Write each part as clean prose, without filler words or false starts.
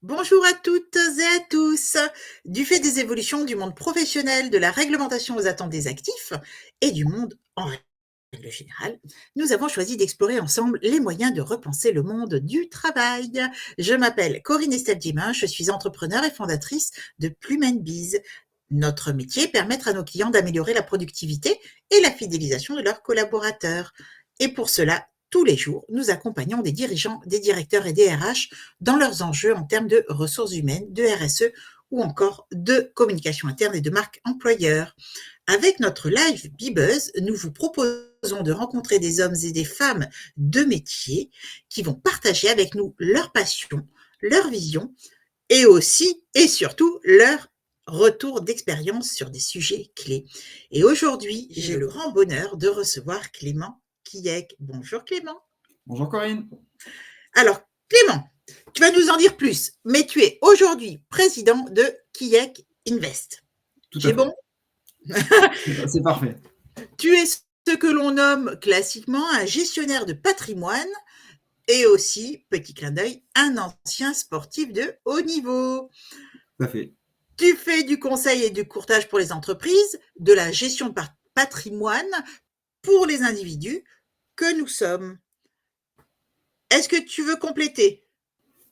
Bonjour à toutes et à tous. Du fait des évolutions du monde professionnel, de la réglementation aux attentes des actifs et du monde en règle générale, nous avons choisi d'explorer ensemble les moyens de repenser le monde du travail. Je m'appelle Corinne Estelle-Diemin, je suis entrepreneure et fondatrice de Plume & Biz. Notre métier, permettre à nos clients d'améliorer la productivité et la fidélisation de leurs collaborateurs. Et pour cela, tous les jours, nous accompagnons des dirigeants, des directeurs et des RH dans leurs enjeux en termes de ressources humaines, de RSE ou encore de communication interne et de marque employeur. Avec notre live Bibuzz, nous vous proposons de rencontrer des hommes et des femmes de métier qui vont partager avec nous leur passion, leur vision et aussi et surtout leur retour d'expérience sur des sujets clés. Et aujourd'hui, j'ai le grand bonheur de recevoir Clément Quillec. Bonjour Clément. Bonjour Corinne. Alors Clément, tu vas nous en dire plus, mais tu es aujourd'hui président de Quillec Invest. Tout à C'est fait. bon? C'est parfait. Tu es ce que l'on nomme classiquement un gestionnaire de patrimoine et aussi, petit clin d'œil, un ancien sportif de haut niveau. Tout à fait. Tu fais du conseil et du courtage pour les entreprises, de la gestion de patrimoine pour les individus que nous sommes. Est-ce que tu veux compléter?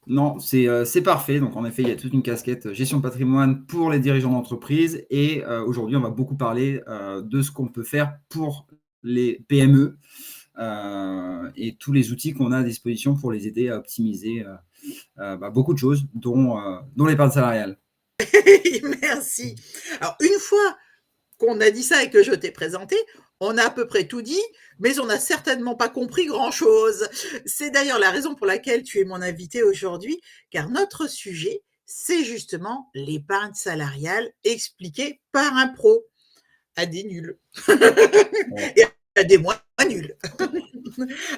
Non, c'est parfait. Donc, en effet, il y a toute une casquette gestion de patrimoine pour les dirigeants d'entreprise. Et aujourd'hui, on va beaucoup parler de ce qu'on peut faire pour les PME et tous les outils qu'on a à disposition pour les aider à optimiser beaucoup de choses, dont l'épargne salariale. Merci. Alors, une fois qu'on a dit ça et que je t'ai présenté, on a à peu près tout dit, mais on n'a certainement pas compris grand-chose. C'est d'ailleurs la raison pour laquelle tu es mon invité aujourd'hui, car notre sujet, c'est justement l'épargne salariale expliquée par un pro à des nuls et à des moins nuls.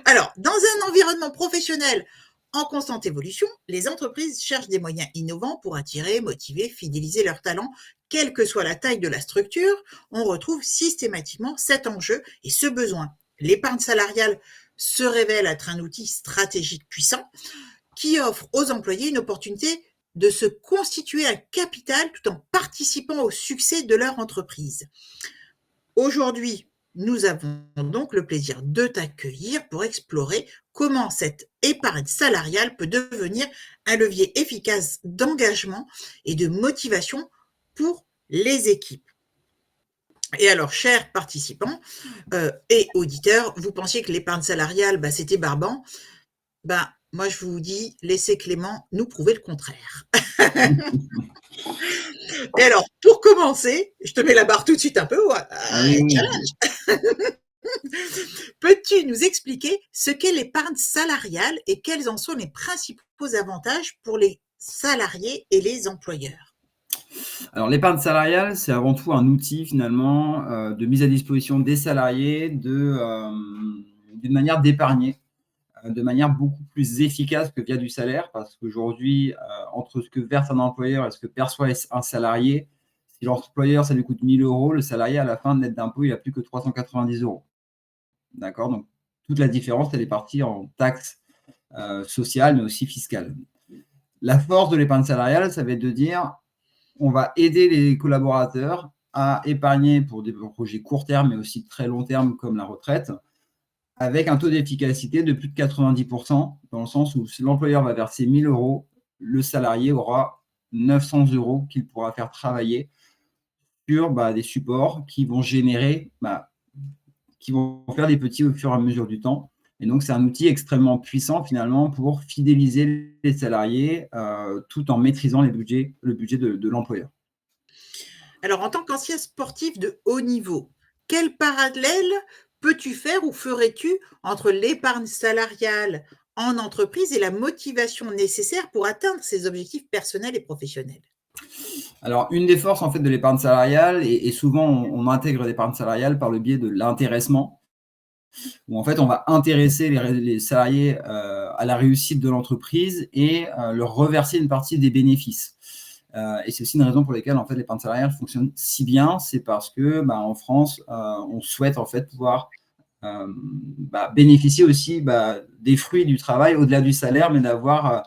Alors, dans un environnement professionnel en constante évolution, les entreprises cherchent des moyens innovants pour attirer, motiver, fidéliser leurs talents. Quelle que soit la taille de la structure, on retrouve systématiquement cet enjeu et ce besoin. L'épargne salariale se révèle être un outil stratégique puissant qui offre aux employés une opportunité de se constituer un capital tout en participant au succès de leur entreprise. Aujourd'hui, nous avons donc le plaisir de t'accueillir pour explorer comment cette épargne salariale peut devenir un levier efficace d'engagement et de motivation pour les équipes. Et alors, chers participants et auditeurs, vous pensiez que l'épargne salariale, c'était barbant. Moi, je vous dis, laissez Clément nous prouver le contraire. Et alors, pour commencer, je te mets la barre tout de suite un peu, challenge. Peux-tu nous expliquer ce qu'est l'épargne salariale et quels en sont les principaux avantages pour les salariés et les employeurs? Alors, l'épargne salariale, c'est avant tout un outil finalement de mise à disposition des salariés d'une manière d'épargner de manière beaucoup plus efficace que via du salaire, parce qu'aujourd'hui, entre ce que verse un employeur et ce que perçoit un salarié, si l'employeur, ça lui coûte 1 000 €, le salarié, à la fin de net d'impôt, il n'a plus que 390 €. D'accord? Donc, toute la différence, elle est partie en taxes sociales, mais aussi fiscales. La force de l'épargne salariale, ça va être de dire, on va aider les collaborateurs à épargner pour des projets court terme, mais aussi très long terme, comme la retraite, avec un taux d'efficacité de plus de 90%, dans le sens où si l'employeur va verser 1 000 €, le salarié aura 900 € qu'il pourra faire travailler sur des supports qui vont générer, qui vont faire des petits au fur et à mesure du temps. Et donc, c'est un outil extrêmement puissant finalement pour fidéliser les salariés tout en maîtrisant le budget de l'employeur. Alors, en tant qu'ancien sportif de haut niveau, quel parallèle peux-tu faire ou ferais-tu entre l'épargne salariale en entreprise et la motivation nécessaire pour atteindre ses objectifs personnels et professionnels? Alors, une des forces en fait de l'épargne salariale, et souvent on intègre l'épargne salariale par le biais de l'intéressement. où en fait, on va intéresser les salariés à la réussite de l'entreprise et leur reverser une partie des bénéfices. Et c'est aussi une raison pour laquelle en fait, l'épargne salariale fonctionne si bien, c'est parce que en France, on souhaite en fait pouvoir bénéficier aussi des fruits du travail au-delà du salaire, mais d'avoir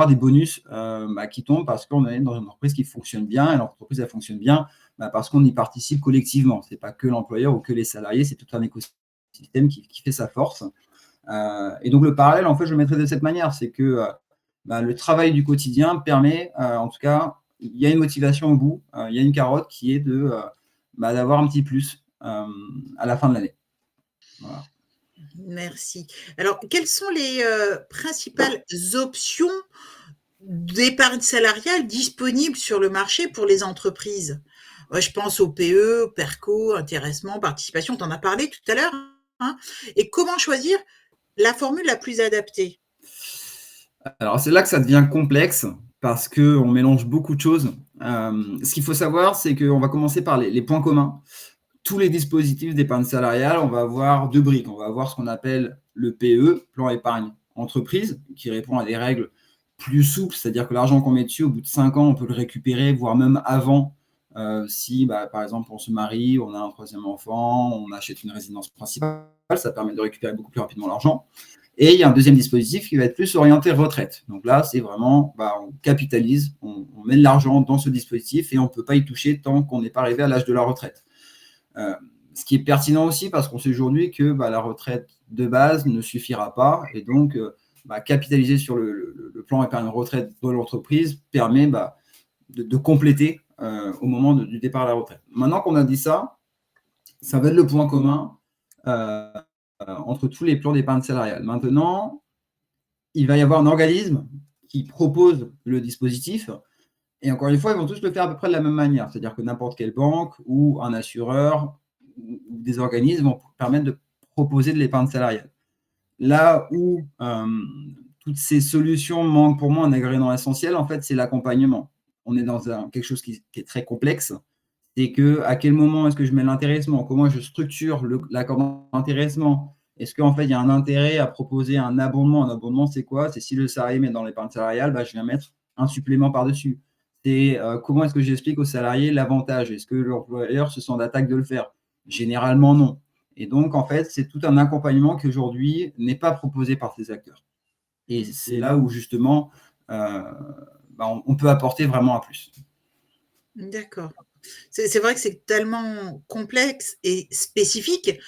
des bonus qui tombent parce qu'on est dans une entreprise qui fonctionne bien, et l'entreprise elle fonctionne bien parce qu'on y participe collectivement. Ce n'est pas que l'employeur ou que les salariés, c'est tout un écosystème qui fait sa force. Et donc le parallèle, en fait, je le mettrais de cette manière, c'est que le travail du quotidien permet, en tout cas, il y a une motivation au bout, il y a une carotte qui est d'avoir un petit plus à la fin de l'année. Voilà. Merci. Alors, quelles sont les principales options d'épargne salariale disponibles sur le marché pour les entreprises? Je pense au PE, PERCO, intéressement, participation, tu en as parlé tout à l'heure. Hein. Et comment choisir la formule la plus adaptée? Alors, c'est là que ça devient complexe parce qu'on mélange beaucoup de choses. Ce qu'il faut savoir, c'est qu'on va commencer par les points communs. Tous les dispositifs d'épargne salariale, on va avoir deux briques. On va avoir ce qu'on appelle le PE, plan épargne entreprise, qui répond à des règles plus souples, c'est-à-dire que l'argent qu'on met dessus, au bout de 5 ans, on peut le récupérer, voire même avant, si, par exemple, on se marie, on a un troisième enfant, on achète une résidence principale, ça permet de récupérer beaucoup plus rapidement l'argent. Et il y a un deuxième dispositif qui va être plus orienté retraite. Donc là, c'est vraiment, on capitalise, on met de l'argent dans ce dispositif et on ne peut pas y toucher tant qu'on n'est pas arrivé à l'âge de la retraite. Ce qui est pertinent aussi parce qu'on sait aujourd'hui que la retraite de base ne suffira pas et donc capitaliser sur le plan épargne retraite de l'entreprise permet de compléter au moment du départ à la retraite. Maintenant qu'on a dit ça, ça va être le point commun entre tous les plans d'épargne salariale. Maintenant, il va y avoir un organisme qui propose le dispositif. Et encore une fois, ils vont tous le faire à peu près de la même manière. C'est-à-dire que n'importe quelle banque ou un assureur ou des organismes vont permettre de proposer de l'épargne salariale. Là où toutes ces solutions manquent pour moi un ingrédient essentiel, en fait, c'est l'accompagnement. On est dans quelque chose qui est très complexe. C'est à quel moment est-ce que je mets l'intéressement? Comment je structure l'accord d'intéressement? Est-ce qu'en fait, il y a un intérêt à proposer un abondement? Un abondement, c'est quoi? C'est si le salarié met dans l'épargne salariale, je viens mettre un supplément par-dessus. C'est comment est-ce que j'explique aux salariés l'avantage? Est-ce que l'employeur se sent d'attaque de le faire? Généralement, non. Et donc, en fait, c'est tout un accompagnement qui aujourd'hui n'est pas proposé par ces acteurs. Et c'est là où, justement, on peut apporter vraiment un plus. D'accord. C'est vrai que c'est tellement complexe et spécifique,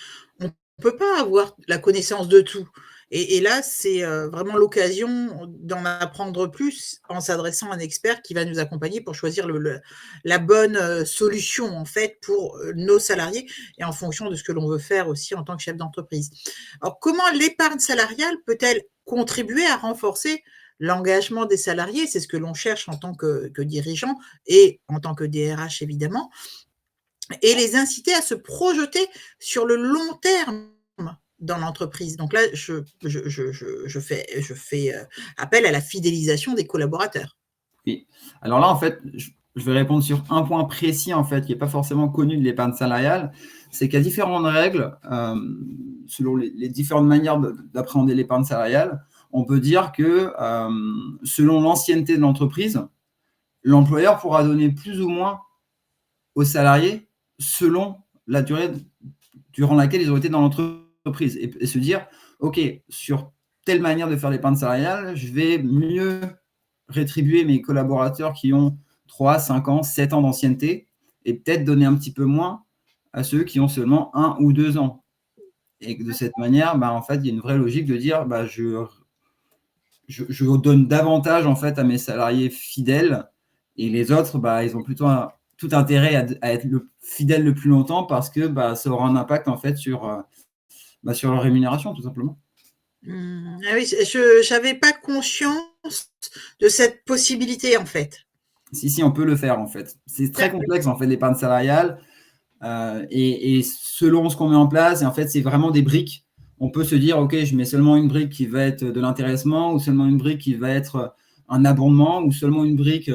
on ne peut pas avoir la connaissance de tout. Et là, c'est vraiment l'occasion d'en apprendre plus en s'adressant à un expert qui va nous accompagner pour choisir la bonne solution, en fait, pour nos salariés et en fonction de ce que l'on veut faire aussi en tant que chef d'entreprise. Alors, comment l'épargne salariale peut-elle contribuer à renforcer l'engagement des salariés? C'est ce que l'on cherche en tant que dirigeant et en tant que DRH, évidemment, et les inciter à se projeter sur le long terme dans l'entreprise. Donc là, je fais appel à la fidélisation des collaborateurs. Oui. Alors là, en fait, je vais répondre sur un point précis, en fait, qui n'est pas forcément connu de l'épargne salariale. C'est qu'il y a différentes règles, selon les différentes manières d'appréhender l'épargne salariale. On peut dire que selon l'ancienneté de l'entreprise, l'employeur pourra donner plus ou moins aux salariés selon la durée durant laquelle ils ont été dans l'entreprise et se dire, OK, sur telle manière de faire l'épargne salariale, je vais mieux rétribuer mes collaborateurs qui ont 3, 5 ans, 7 ans d'ancienneté et peut-être donner un petit peu moins à ceux qui ont seulement 1 ou 2 ans. Et de cette manière, en fait, il y a une vraie logique de dire, je donne davantage en fait à mes salariés fidèles et les autres, ils ont plutôt tout intérêt à être fidèles le plus longtemps parce que ça aura un impact en fait sur leur rémunération tout simplement. Ah oui, je n'avais pas conscience de cette possibilité en fait. Si, on peut le faire en fait. C'est très complexe en fait l'épargne salariale et selon ce qu'on met en place, et en fait c'est vraiment des briques. On peut se dire, OK, je mets seulement une brique qui va être de l'intéressement ou seulement une brique qui va être un abondement ou seulement une brique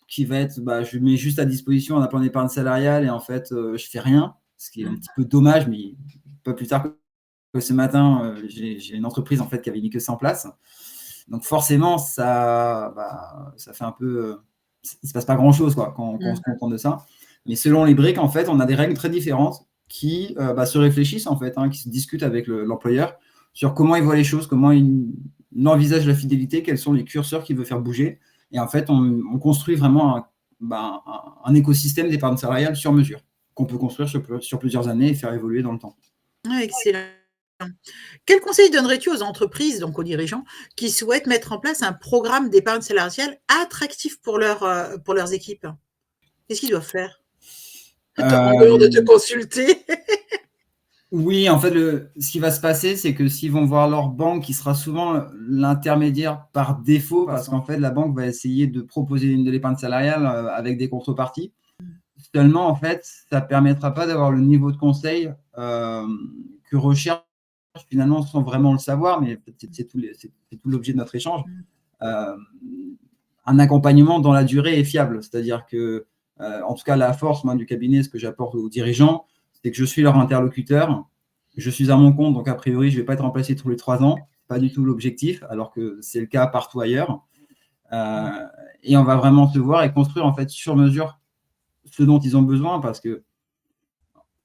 qui va être, je mets juste à disposition un plan d'épargne salariale et en fait, je fais rien, ce qui est un petit peu dommage, mais pas plus tard que ce matin, j'ai une entreprise en fait qui avait mis que ça en place. Donc forcément, ça fait un peu, il se passe pas grand-chose quand on se contente de ça. Mais selon les briques, en fait, on a des règles très différentes qui se réfléchissent en fait, qui se discutent avec l'employeur sur comment il voit les choses, comment il envisage la fidélité, quels sont les curseurs qu'il veut faire bouger. Et en fait, on construit vraiment un écosystème d'épargne salariale sur mesure qu'on peut construire sur plusieurs années et faire évoluer dans le temps. Excellent. Quel conseil donnerais-tu aux entreprises, donc aux dirigeants, qui souhaitent mettre en place un programme d'épargne salariale attractif pour leurs équipes? Qu'est-ce qu'ils doivent faire en dehors de te consulter? Oui, en fait, ce qui va se passer, c'est que s'ils vont voir leur banque, qui sera souvent l'intermédiaire par défaut, parce qu'en fait, la banque va essayer de proposer de l'épargne salariale avec des contreparties. Seulement, en fait, ça ne permettra pas d'avoir le niveau de conseil que recherche finalement sans vraiment le savoir, mais c'est tout l'objet de notre échange. Un accompagnement dans la durée est fiable, c'est-à-dire que, en tout cas, la force du cabinet, ce que j'apporte aux dirigeants, c'est que je suis leur interlocuteur, je suis à mon compte, donc a priori, je ne vais pas être remplacé tous les 3 ans, pas du tout l'objectif, alors que c'est le cas partout ailleurs. Et on va vraiment se voir et construire en fait sur mesure ce dont ils ont besoin, parce que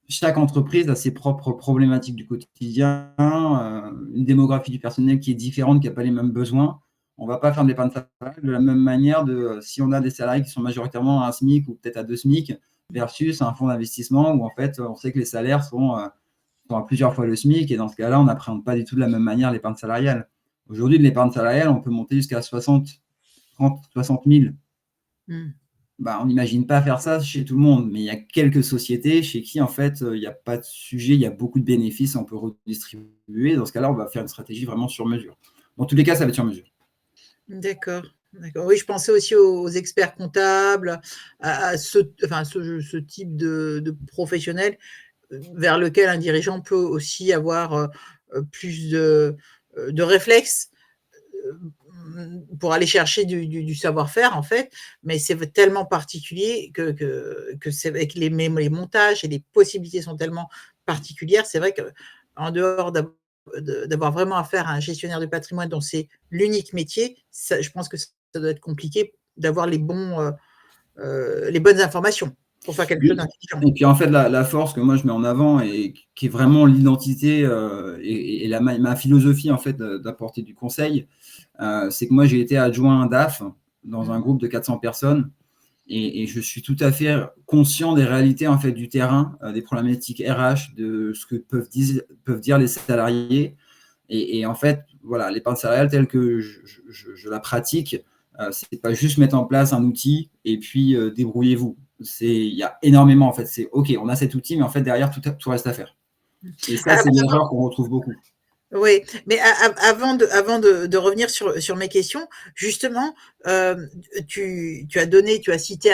chaque entreprise a ses propres problématiques du quotidien, une démographie du personnel qui est différente, qui n'a pas les mêmes besoins. On ne va pas faire de l'épargne salariale de la même manière si on a des salariés qui sont majoritairement à un SMIC ou peut-être à 2 SMIC versus un fonds d'investissement où en fait on sait que les salaires sont à plusieurs fois le SMIC, et dans ce cas-là, on n'appréhende pas du tout de la même manière l'épargne salariale. Aujourd'hui, de l'épargne salariale, on peut monter jusqu'à 60 000. On n'imagine pas faire ça chez tout le monde, mais il y a quelques sociétés chez qui, en fait, il n'y a pas de sujet, il y a beaucoup de bénéfices, on peut redistribuer. Dans ce cas-là, on va faire une stratégie vraiment sur mesure. Dans tous les cas, ça va être sur mesure. D'accord. Oui, je pensais aussi aux experts comptables, à ce type de professionnel vers lequel un dirigeant peut aussi avoir plus de réflexes pour aller chercher du savoir-faire, en fait, mais c'est tellement particulier que c'est avec les montages et les possibilités sont tellement particulières. C'est vrai qu'en dehors d'avoir vraiment affaire à un gestionnaire de patrimoine dont c'est l'unique métier, je pense que ça doit être compliqué d'avoir les bonnes informations pour faire quelque chose d'intelligent. Et puis en fait, la force que moi je mets en avant et qui est vraiment l'identité et ma philosophie en fait d'apporter du conseil, c'est que moi j'ai été adjoint DAF dans un groupe de 400 personnes et je suis tout à fait conscient des réalités en fait du terrain, des problématiques RH, de ce que peuvent dire les salariés. Et en fait, voilà, l'épargne salariale telle que je la pratique, c'est pas juste mettre en place un outil et puis débrouillez-vous. Il y a énormément en fait. C'est OK, on a cet outil, mais en fait derrière tout reste à faire. Et ça, c'est l'erreur qu'on retrouve beaucoup. Oui, mais avant de revenir sur mes questions, justement, tu as cité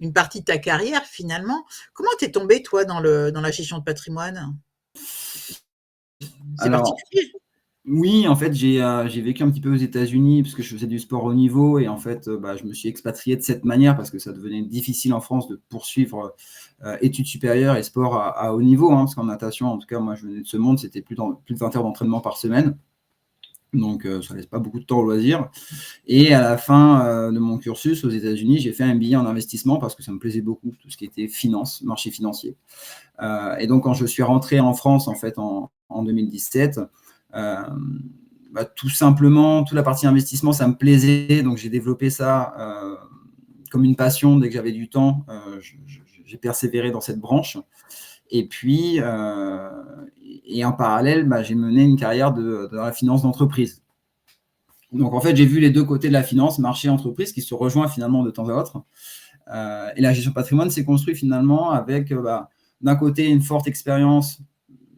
une partie de ta carrière finalement. Comment t'es tombé toi dans la gestion de patrimoine? C'est particulier. Oui, en fait, j'ai vécu un petit peu aux États-Unis parce que je faisais du sport haut niveau et en fait, je me suis expatrié de cette manière parce que ça devenait difficile en France de poursuivre études supérieures et sport à haut niveau, parce qu'en natation, en tout cas, moi, je venais de ce monde, c'était plus de 20 heures d'entraînement par semaine. Donc, ça ne laisse pas beaucoup de temps au loisir. Et à la fin de mon cursus aux États-Unis, j'ai fait un MBA en investissement parce que ça me plaisait beaucoup, tout ce qui était finance, marché financier. Et donc, quand je suis rentré en France, en fait, en 2017, tout simplement, toute la partie investissement, ça me plaisait. Donc, j'ai développé ça comme une passion. Dès que j'avais du temps, j'ai persévéré dans cette branche. Et puis, et en parallèle, j'ai mené une carrière dans la finance d'entreprise. Donc, en fait, j'ai vu les deux côtés de la finance, marché, entreprise, qui se rejoignent finalement de temps à autre. Et la gestion de patrimoine s'est construite finalement avec, d'un côté, une forte expérience,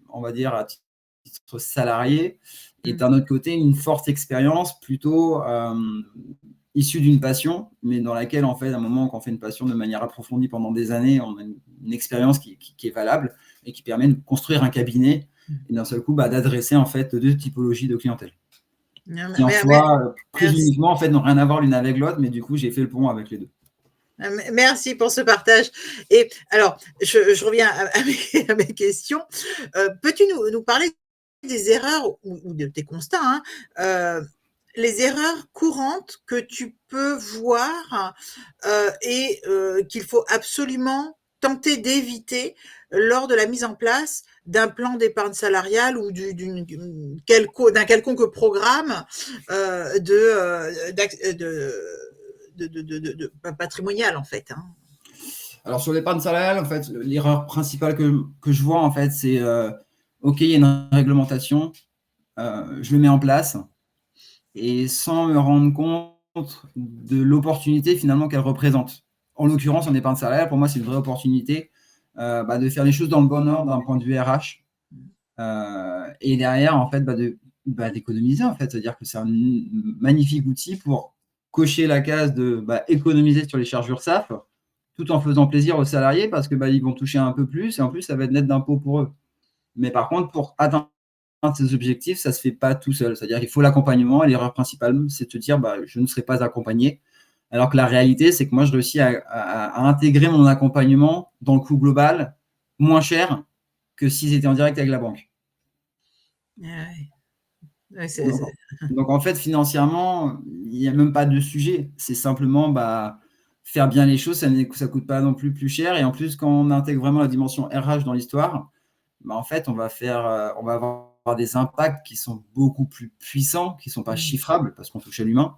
on va dire, à titre salarié, et d'un autre côté, une forte expérience plutôt issue d'une passion, mais dans laquelle, en fait, à un moment, quand on fait une passion de manière approfondie pendant des années, on a une expérience qui est valable et qui permet de construire un cabinet et d'un seul coup, d'adresser, en fait, deux typologies de clientèle. Qui en soi, présumément, en fait, n'ont rien à voir l'une avec l'autre, mais du coup, j'ai fait le pont avec les deux. Merci pour ce partage. Et alors, je reviens à mes questions. Peux-tu nous parler des erreurs ou de tes constats, hein, les erreurs courantes que tu peux voir, et qu'il faut absolument tenter d'éviter lors de la mise en place d'un plan d'épargne salariale ou d'un quelconque programme, patrimonial, en fait, hein? Alors sur l'épargne salariale, en fait, l'erreur principale que je vois, en fait, c'est OK, il y a une réglementation, je le mets en place et sans me rendre compte de l'opportunité finalement qu'elle représente. En l'occurrence, en épargne salariale, pour moi, c'est une vraie opportunité de faire les choses dans le bon ordre d'un point de vue RH. Et derrière, en fait, d'économiser, en fait. C'est-à-dire que c'est un magnifique outil pour cocher la case de économiser sur les charges URSSAF, tout en faisant plaisir aux salariés parce que ils vont toucher un peu plus et en plus, ça va être net d'impôts pour eux. Mais par contre, pour atteindre ces objectifs, ça ne se fait pas tout seul. C'est-à-dire qu'il faut l'accompagnement et l'erreur principale, c'est de te dire je ne serai pas accompagné. Alors que la réalité, c'est que moi, je réussis à intégrer mon accompagnement dans le coût global moins cher que s'ils étaient en direct avec la banque. Ouais. Ouais, Donc, en fait, financièrement, il n'y a même pas de sujet. C'est simplement faire bien les choses, ça ne coûte pas non plus cher. Et en plus, quand on intègre vraiment la dimension RH dans l'histoire, en fait, on va avoir des impacts qui sont beaucoup plus puissants, qui ne sont pas chiffrables parce qu'on touche à l'humain.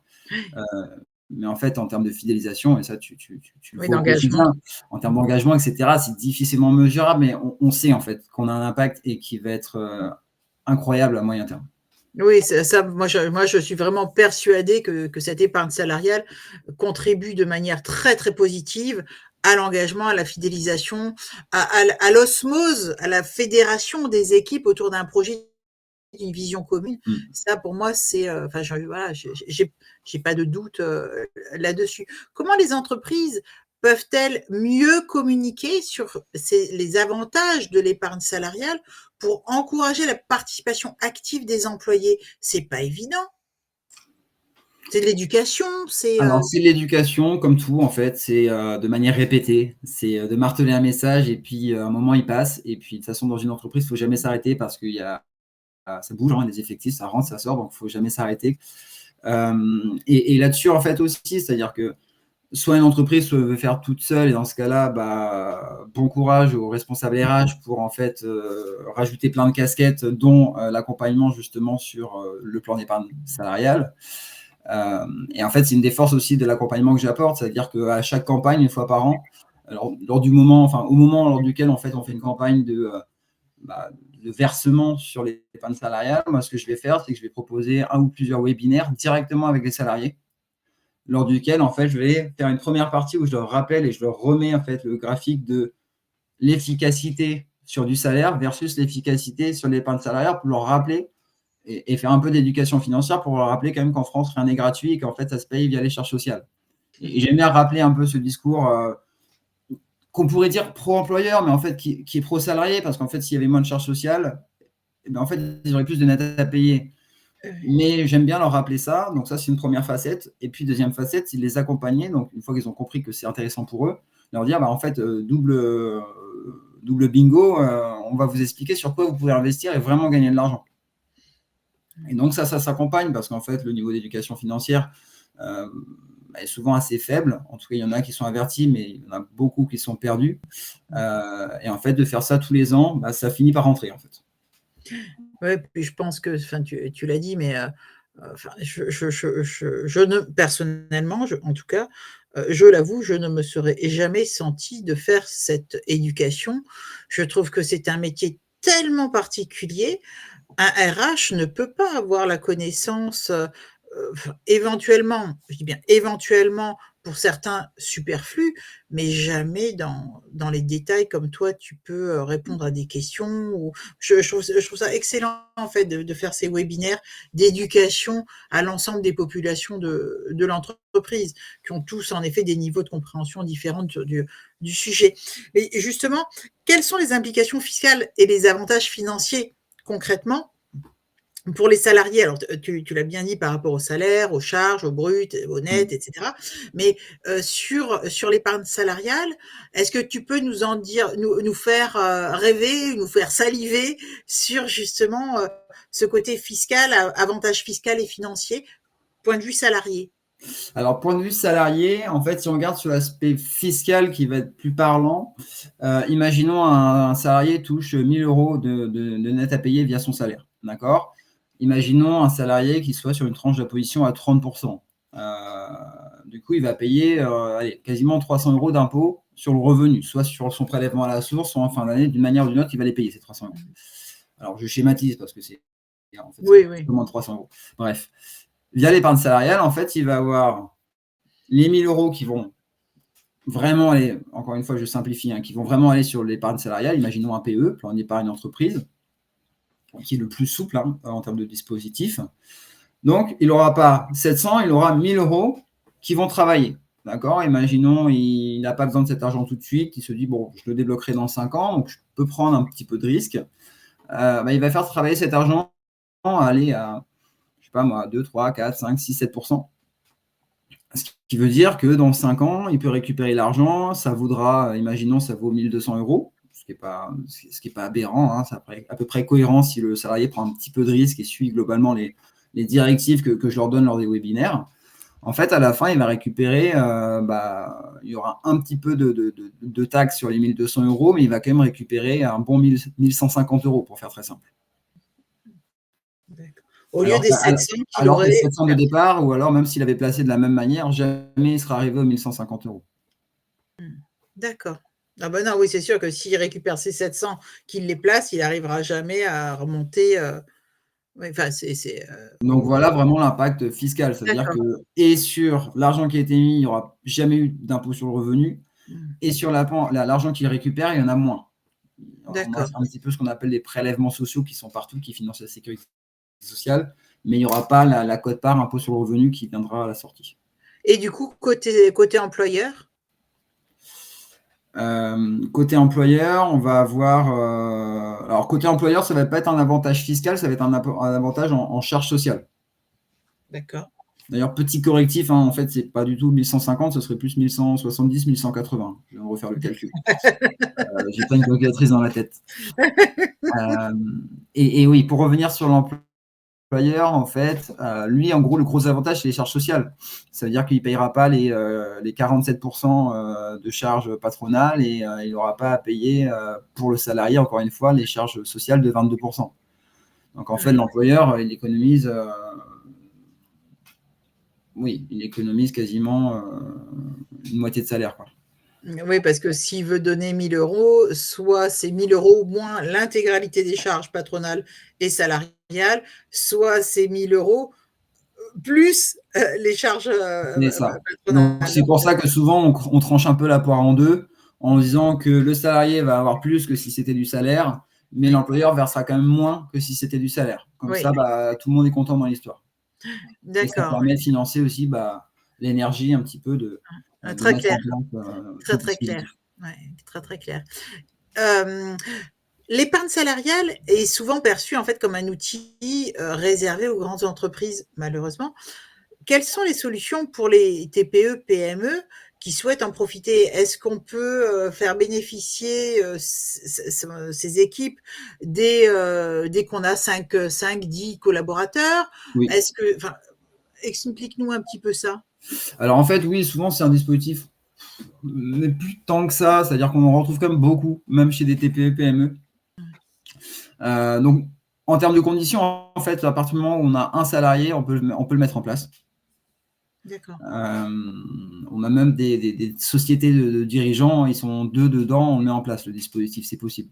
Mais en fait, en termes de fidélisation, et ça, tu le vois au quotidien, en termes d'engagement, etc., c'est difficilement mesurable, mais on sait en fait qu'on a un impact et qui va être incroyable à moyen terme. Oui, ça, moi, je suis vraiment persuadée que cette épargne salariale contribue de manière très, très positive à l'engagement, à la fidélisation, à l'osmose, à la fédération des équipes autour d'un projet, d'une vision commune. Ça, pour moi, c'est, enfin, voilà, j'ai pas de doute là-dessus. Comment les entreprises peuvent-elles mieux communiquer sur les avantages de l'épargne salariale pour encourager la participation active des employés? C'est pas évident. C'est de l'éducation, Alors, c'est de l'éducation, comme tout, en fait. C'est de manière répétée. C'est de marteler un message et puis à un moment, il passe. Et puis, de toute façon, dans une entreprise, il ne faut jamais s'arrêter parce que ça bouge, hein, les effectifs, ça rentre, ça sort, donc il ne faut jamais s'arrêter. Et là-dessus, en fait, aussi, c'est-à-dire que soit une entreprise veut faire toute seule, et dans ce cas-là, bon courage aux responsables RH pour, en fait, rajouter plein de casquettes, dont l'accompagnement, justement, sur le plan d'épargne salariale. Et en fait, c'est une des forces aussi de l'accompagnement que j'apporte, c'est-à-dire qu'à chaque campagne, une fois par an, alors, au moment lors duquel en fait, on fait une campagne de versement sur les épargnes salariales, moi, ce que je vais faire, c'est que je vais proposer un ou plusieurs webinaires directement avec les salariés, lors duquel, en fait, je vais faire une première partie où je leur rappelle et je leur remets en fait le graphique de l'efficacité sur du salaire versus l'efficacité sur l'épargne salariale pour leur rappeler et faire un peu d'éducation financière pour leur rappeler quand même qu'en France, rien n'est gratuit et qu'en fait, ça se paye via les charges sociales. Et j'aime bien rappeler un peu ce discours qu'on pourrait dire pro-employeur, mais en fait qui est pro-salarié, parce qu'en fait, s'il y avait moins de charges sociales, en fait, ils auraient plus de net à payer. Mais j'aime bien leur rappeler ça. Donc ça, c'est une première facette. Et puis, deuxième facette, c'est de les accompagner. Donc, une fois qu'ils ont compris que c'est intéressant pour eux, leur dire, en fait, double bingo, on va vous expliquer sur quoi vous pouvez investir et vraiment gagner de l'argent. Et donc ça s'accompagne parce qu'en fait, le niveau d'éducation financière est souvent assez faible. En tout cas, il y en a qui sont avertis, mais il y en a beaucoup qui sont perdus. Et en fait, de faire ça tous les ans, ça finit par rentrer, en fait. Oui, puis je pense que, enfin, tu l'as dit, mais je ne personnellement, en tout cas, je l'avoue, je ne me serais jamais sentie de faire cette éducation. Je trouve que c'est un métier tellement particulier. Un RH ne peut pas avoir la connaissance, éventuellement, je dis bien éventuellement, pour certains superflus, mais jamais dans les détails comme toi tu peux, répondre à des questions ou je trouve ça excellent en fait de faire ces webinaires d'éducation à l'ensemble des populations de l'entreprise, qui ont tous en effet des niveaux de compréhension différents du sujet. Mais justement, quelles sont les implications fiscales et les avantages financiers concrètement Pour les salariés, alors tu l'as bien dit par rapport au salaire, aux charges, au brut, au net, Mmh. et cetera. Mais, sur l'épargne salariale, est-ce que tu peux nous en dire nous faire, rêver, nous faire saliver sur justement, ce côté fiscal, avantage fiscal et financier, point de vue salarié? Alors, point de vue salarié, en fait, si on regarde sur l'aspect fiscal qui va être plus parlant, imaginons un salarié touche 1 000 € de net à payer via son salaire, d'accord? Imaginons un salarié qui soit sur une tranche d'imposition à 30 Du coup, il va payer, allez, quasiment 300 € d'impôts sur le revenu, soit sur son prélèvement à la source, soit en fin d'année. D'une manière ou d'une autre, il va les payer, ces 300 €. Alors, je schématise parce que c'est en fait, c'est Oui, oui. moins de 300 €. Bref. Via l'épargne salariale, en fait, il va avoir les 1 000 € qui vont vraiment aller, encore une fois, je simplifie, hein, qui vont vraiment aller sur l'épargne salariale. Imaginons un PE, plan d'épargne entreprise, qui est le plus souple, hein, en termes de dispositif. Donc, il n'aura pas 700, il aura 1 000 € qui vont travailler. D'accord? Imaginons, il n'a pas besoin de cet argent tout de suite, il se dit, bon, je le débloquerai dans 5 ans, donc je peux prendre un petit peu de risque. Il va faire travailler cet argent aller à, je sais pas moi, 2, 3, 4, 5, 6, 7%. Ce qui veut dire que dans 5 ans, il peut récupérer l'argent, ça vaudra, imaginons, ça vaut 1 200 €, ce qui est pas aberrant, hein, c'est à peu près cohérent si le salarié prend un petit peu de risque et suit globalement les directives que je leur donne lors des webinaires. En fait, à la fin, il va récupérer, il y aura un petit peu de taxes sur les 1 200 €, mais il va quand même récupérer un bon 1 150 € pour faire très simple. D'accord. Au lieu des 700 qu'il Alors que aurait 700 de départ, ou alors même s'il avait placé de la même manière, jamais il sera arrivé aux 1 150 €. D'accord. Ah bah non, oui, c'est sûr que s'il récupère ses 700, qu'il les place, il n'arrivera jamais à remonter, oui, enfin, Donc voilà vraiment l'impact fiscal. C'est-à-dire d'accord. que, et sur l'argent qui a été mis, il n'y aura jamais eu d'impôt sur le revenu, Mmh. et sur l'argent qu'il récupère, il y en a moins. On a D'accord. un petit peu ce qu'on appelle les prélèvements sociaux qui sont partout, qui financent la sécurité sociale, mais il n'y aura pas la quote-part impôt sur le revenu qui viendra à la sortie. Et du coup, côté employeur? Côté employeur, on va avoir, alors côté employeur, ça va pas être un avantage fiscal, ça va être un avantage en charge sociale. D'accord. D'ailleurs, petit correctif, hein, en fait, c'est pas du tout 1150, ce serait plus 1170, 1180. Je viens de refaire le calcul. J'ai pas une calculatrice dans la tête. Et oui, pour revenir sur l'employeur, en fait, lui, en gros, le gros avantage, c'est les charges sociales. Ça veut dire qu'il ne payera pas les 47% de charges patronales, et il n'aura pas à payer pour le salarié, encore une fois, les charges sociales de 22%. Donc, en fait, l'employeur, il économise quasiment une moitié de salaire, quoi. Oui, parce que s'il veut donner 1 000 €, soit c'est 1 000 € moins l'intégralité des charges patronales et salariales, soit c'est 1 000 € plus, les charges, C'est ça. Donc, patronales. c'est pour ça que souvent, on tranche un peu la poire en deux, en disant que le salarié va avoir plus que si c'était du salaire, mais Oui, l'employeur versera quand même moins que si c'était du salaire. Comme oui, ça, tout le monde est content dans l'histoire. Et ça d'accord, permet de financer aussi l'énergie un petit peu de très mettre clair, en place ce très, très clair. dispositif. Ouais, très, très clair. Hem, L'épargne salariale est souvent perçue, en fait, comme un outil, réservé aux grandes entreprises, malheureusement. Quelles sont les solutions pour les TPE, PME qui souhaitent en profiter? Est-ce qu'on peut, faire bénéficier, ces équipes dès qu'on a 5-10 collaborateurs? Oui. Est-ce que enfin, explique-nous un petit peu ça. Alors, en fait, oui, souvent, c'est un dispositif, mais plus tant que ça, c'est-à-dire qu'on en retrouve quand même beaucoup, même chez des TPE, PME. Donc, en termes de conditions, en fait, à partir du moment où on a un salarié, on peut le mettre en place. D'accord. On a même des sociétés de dirigeants, ils sont 2 dedans, on met en place le dispositif, c'est possible.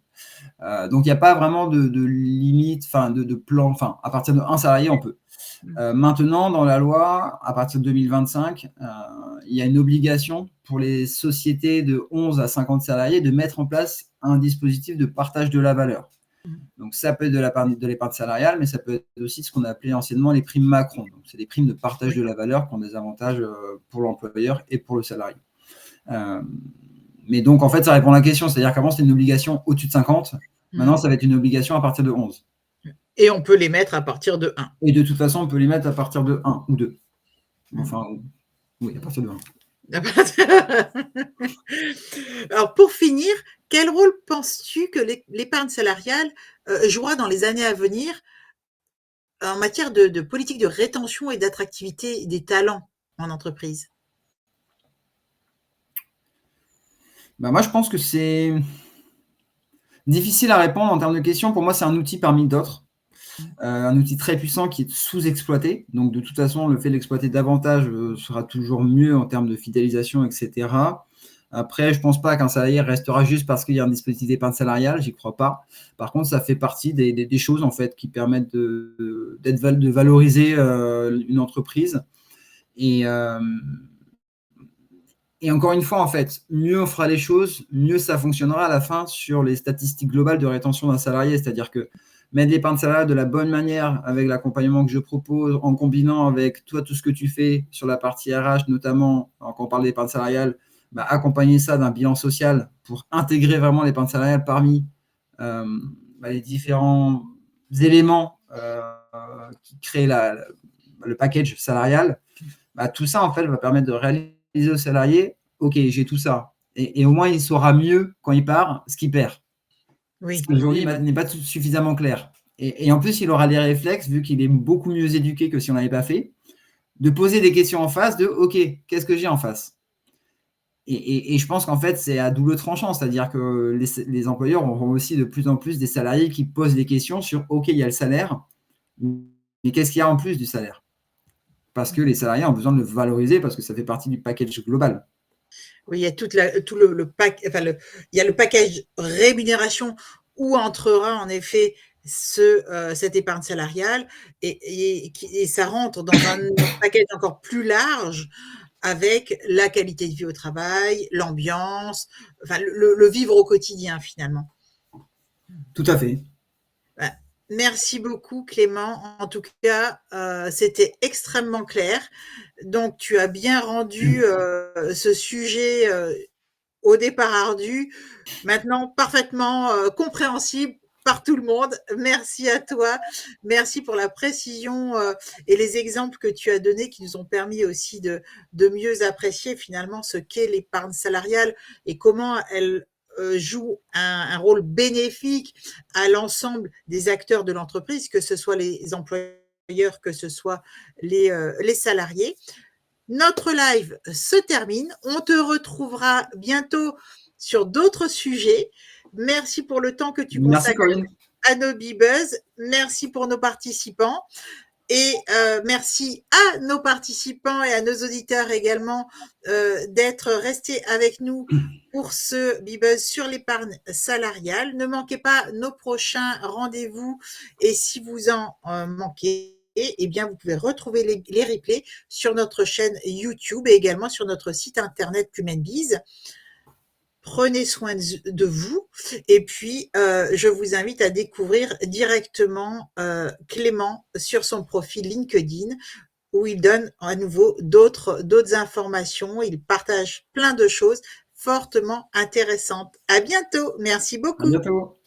Donc il n'y a pas vraiment de limite, enfin de plan, enfin à partir d'un salarié, on peut. Maintenant, dans la loi, à partir de 2025, il y a une obligation pour les sociétés de 11 à 50 salariés de mettre en place un dispositif de partage de la valeur. Donc, ça peut être de l'épargne salariale, mais ça peut être aussi ce qu'on appelait anciennement les primes Macron. Donc, c'est des primes de partage de la valeur qui ont des avantages pour l'employeur et pour le salarié. Mais donc, en fait, ça répond à la question. C'est-à-dire qu'avant, c'était une obligation au-dessus de 50. Maintenant, ça va être une obligation à partir de 11. Et on peut les mettre à partir de 1. Et de toute façon, on peut les mettre à partir de 1 ou 2. Enfin, oui, à partir de 1. Alors, pour finir, quel rôle penses-tu que l'épargne salariale jouera dans les années à venir en matière de politique de rétention et d'attractivité des talents en entreprise? Moi, je pense que c'est difficile à répondre en termes de questions. Pour moi, c'est un outil parmi d'autres. Un outil très puissant qui est sous-exploité. Donc, de toute façon, le fait de l'exploiter davantage sera toujours mieux en termes de fidélisation, etc. Après, je ne pense pas qu'un salarié restera juste parce qu'il y a un dispositif d'épargne salariale, j'y crois pas. Par contre, ça fait partie des choses en fait qui permettent de valoriser une entreprise. Et encore une fois, en fait, mieux on fera les choses, mieux ça fonctionnera à la fin sur les statistiques globales de rétention d'un salarié. C'est-à-dire que mettre l'épargne salariale de la bonne manière avec l'accompagnement que je propose, en combinant avec toi tout ce que tu fais sur la partie RH, notamment quand on parle d'épargne salariale, accompagner ça d'un bilan social pour intégrer vraiment l'épargne salariale parmi les différents éléments qui créent le package salarial. Tout ça, en fait, va permettre de réaliser aux salariés, OK, j'ai tout ça. Et au moins, il saura mieux, quand il part, ce qu'il perd. Oui. Ce qui aujourd'hui n'est pas suffisamment clair. Et en plus, il aura les réflexes, vu qu'il est beaucoup mieux éduqué que si on n'avait pas fait, de poser des questions en face de OK, qu'est-ce que j'ai en face? Et je pense qu'en fait, c'est à double tranchant, c'est-à-dire que les employeurs auront aussi de plus en plus des salariés qui posent des questions sur OK, il y a le salaire, mais qu'est-ce qu'il y a en plus du salaire? Parce que les salariés ont besoin de le valoriser parce que ça fait partie du package global. Oui, il y a il y a le package rémunération où entrera en effet cette épargne salariale et ça rentre dans un package encore plus large avec la qualité de vie au travail, l'ambiance, enfin le vivre au quotidien finalement. Tout à fait. Merci beaucoup Clément. En tout cas, c'était extrêmement clair. Donc tu as bien rendu ce sujet au départ ardu, maintenant parfaitement compréhensible par tout le monde. Merci à toi. Merci pour la précision et les exemples que tu as donnés qui nous ont permis aussi de mieux apprécier finalement ce qu'est l'épargne salariale et comment elle joue un rôle bénéfique à l'ensemble des acteurs de l'entreprise, que ce soit les employeurs, que ce soit les salariés. Notre live se termine. On te retrouvera bientôt sur d'autres sujets. Merci pour le temps que tu consacres à nos Bibuzz. Merci pour nos participants. Et merci à nos participants et à nos auditeurs également d'être restés avec nous pour ce Bibuzz sur l'épargne salariale. Ne manquez pas nos prochains rendez-vous et si vous en manquez, eh bien, vous pouvez retrouver les replays sur notre chaîne YouTube et également sur notre site internet Plumenbiz. Prenez soin de vous et puis je vous invite à découvrir directement Clément sur son profil LinkedIn où il donne à nouveau d'autres informations, il partage plein de choses fortement intéressantes. À bientôt, merci beaucoup. À bientôt.